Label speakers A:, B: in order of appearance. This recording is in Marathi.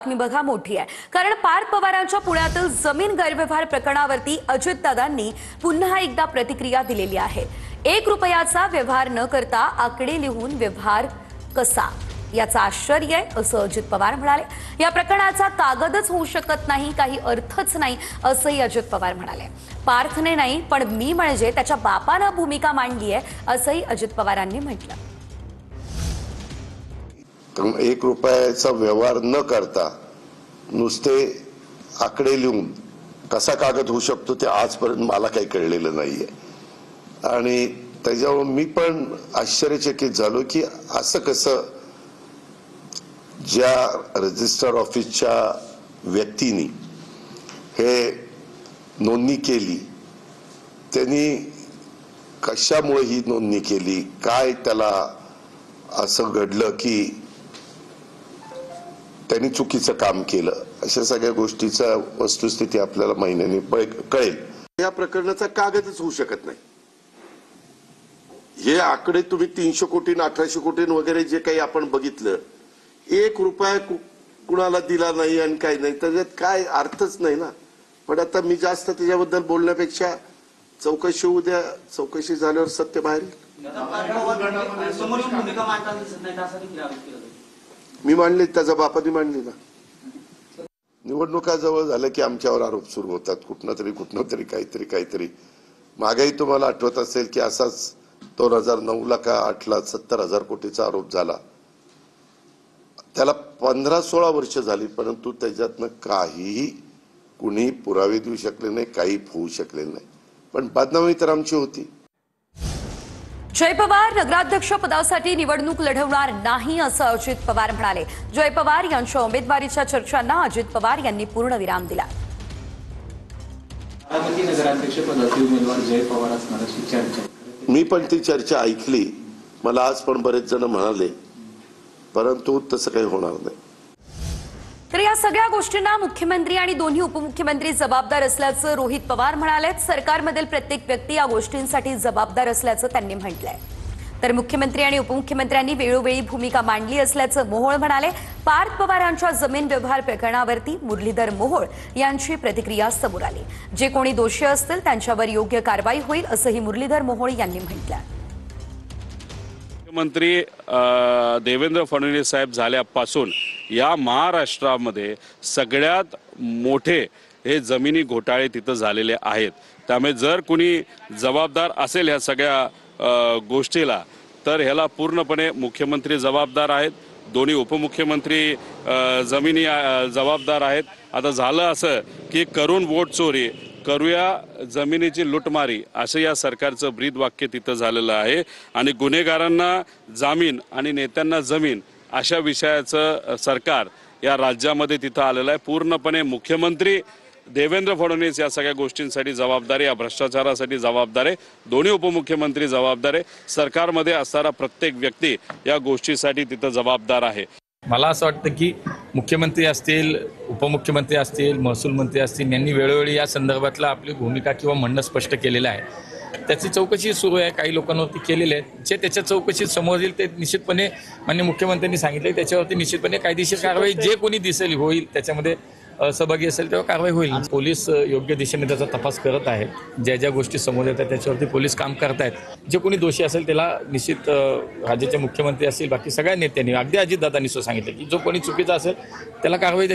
A: बातमी बघा मोठी आहे, कारण पार्थ पवारांच्या पुण्यातील जमीन गैरव्यवहार प्रकरणावरती अजितदादांनी पुन्हा एकदा प्रतिक्रिया दिलेली आहे। 1 रुपयाचा व्यवहार न करता आकडे लिहून व्यवहार कसा याचा आश्चर्य आहे असं अजित पवार म्हणाले। या प्रकरणाचा कागदच होऊ शकत नाही, काही अर्थच नाही असंही अजित पवार म्हणाले। पार्थने नाही पण मी म्हणजे त्याच्या बापानं भूमिका मांडली आहे असंही अजित पवारांनी म्हटलं।
B: 1 रुपयाचा व्यवहार न करता नुसते आकडे लिहून कसा कागद होऊ शकतो ते आजपर्यंत मला काही कळलेलं नाहीये आणि त्याच्यावर मी पण आश्चर्यचकित झालो की असं कसं ज्या रजिस्टर ऑफिसच्या व्यक्तीने हे नोंदणी केली त्यांनी कशामुळे ही नोंदणी केली, काय त्याला असं घडलं की त्यांनी चुकीचं काम केलं, अशा सगळ्या गोष्टीचा वस्तुस्थिती आपल्याला महिन्यानी कळेल। या प्रकरणाचा कागदच होऊ शकत नाही। हे आकडे तुम्ही 300 कोटी 1800 कोटी वगैरे जे काही आपण बघितलं, 1 रुपया कुणाला दिला नाही आणि काही नाही, त्याच्यात काय अर्थच नाही ना। पण आता मी जास्त त्याच्याबद्दल बोलण्यापेक्षा चौकशी उद्या चौकशी झाल्यावर सत्य बाहेर येईल। मी मांडले, त्याचा बापाने मांडली ना। निवडणुका जवळ झाल्या की आमच्यावर आरोप सुरू होतात, कुठनं तरी काहीतरी। मागेही तुम्हाला आठवत असेल की असाच 2009ला का 8ला 70,000 कोटीचा आरोप झाला। त्याला 15-16 वर्ष झाली, परंतु त्याच्यातनं काहीही कुणी पुरावे देऊ शकले नाही, काही होऊ शकले नाही, पण बदनामी तर आमची होती।
A: जय पवार नगराध्यक्ष पदासाठी निवडणूक लढवणार नाही असं अजित पवार म्हणाले। जय पवार यांच्या उमेदवारीच्या चर्चांना अजित पवार यांनी पूर्णविराम दिला।
C: नगराध्यक्ष पदाचे उमेदवार जय पवार असणार अशी चर्चा,
B: मी पण ती चर्चा ऐकली, मला आज पण बरेच जण म्हणाले, परंतु तसं काही होणार नाही।
A: तर या सगळ्या गोष्टींना मुख्यमंत्री आणि दोन्ही उपमुख्यमंत्री जबाबदार असल्याचं रोहित पवार म्हणाले। सरकारमधील प्रत्येक व्यक्ती या गोष्टींसाठी जबाबदार असल्याचं त्यांनी म्हटलंय। तर मुख्यमंत्री आणि उपमुख्यमंत्र्यांनी वेळोवेळी भूमिका मांडली असल्याचं मोहोळ म्हणाले। पार्थ पवारांच्या जमीन व्यवहार प्रकरणावरती मुरलीधर मोहोळ यांची प्रतिक्रिया समोर आली। जे कोणी दोषी असतील त्यांच्यावर योग्य कारवाई होईल असंही मुरलीधर मोहोळ यांनी म्हटलं।
D: मुख्यमंत्री देवेंद्र फडणवीस साहेब झाल्यापासून या महाराष्ट्रामध्ये सगळ्यात मोठे हे जमिनी घोटाळे तिथं झालेले आहेत। त्यामुळे जर कुणी जबाबदार असेल ह्या सगळ्या गोष्टीला तर ह्याला पूर्णपणे मुख्यमंत्री जबाबदार आहेत, दोन्ही उपमुख्यमंत्री जमिनी जबाबदार आहेत। आता झालं असं की करून वोट चोरी करूया जमिनीची लुटमारी असं या सरकारचं ब्रीद वाक्य तिथं झालेलं आहे आणि गुन्हेगारांना जामीन आणि नेत्यांना जमीन अशा विषयाचं सरकार या राज्यामध्ये तिथं आलेलं आहे। पूर्णपणे मुख्यमंत्री देवेंद्र फडणवीस या सगळ्या गोष्टींसाठी जबाबदार आहे, या भ्रष्टाचारासाठी जबाबदार आहे, दोन्ही उपमुख्यमंत्री जबाबदार आहे, सरकारमध्ये असणारा प्रत्येक व्यक्ती या गोष्टीसाठी तिथं जबाबदार आहे।
E: मला असं वाटतं की मुख्यमंत्री असतील, उपमुख्यमंत्री असतील, महसूल मंत्री असतील यांनी वेळोवेळी या संदर्भातला आपली भूमिका किंवा म्हणणं स्पष्ट केलेलं आहे। त्याची चौकशी सुरू आहे, काही लोकांवरती केलेली आहे। जे त्याच्या चौकशीत समोर येईल ते निश्चितपणे माननीय मुख्यमंत्र्यांनी सांगितले त्याच्यावरती निश्चितपणे कायदेशीर कारवाई जे कोणी दिसेल होईल, त्याच्यामध्ये सहभागी असेल तेव्हा कारवाई होईल। पोलीस योग्य दिशेने त्याचा तपास करत आहेत, ज्या ज्या गोष्टी समोर येतात त्याच्यावरती पोलीस काम करत आहेत। जे कोणी दोषी असेल त्याला निश्चित राज्याचे मुख्यमंत्री असतील, बाकी सगळ्या नेत्यांनी, अगदी अजितदादांनी सांगितलं की जो कोणी चुकीचा असेल त्याला कारवाई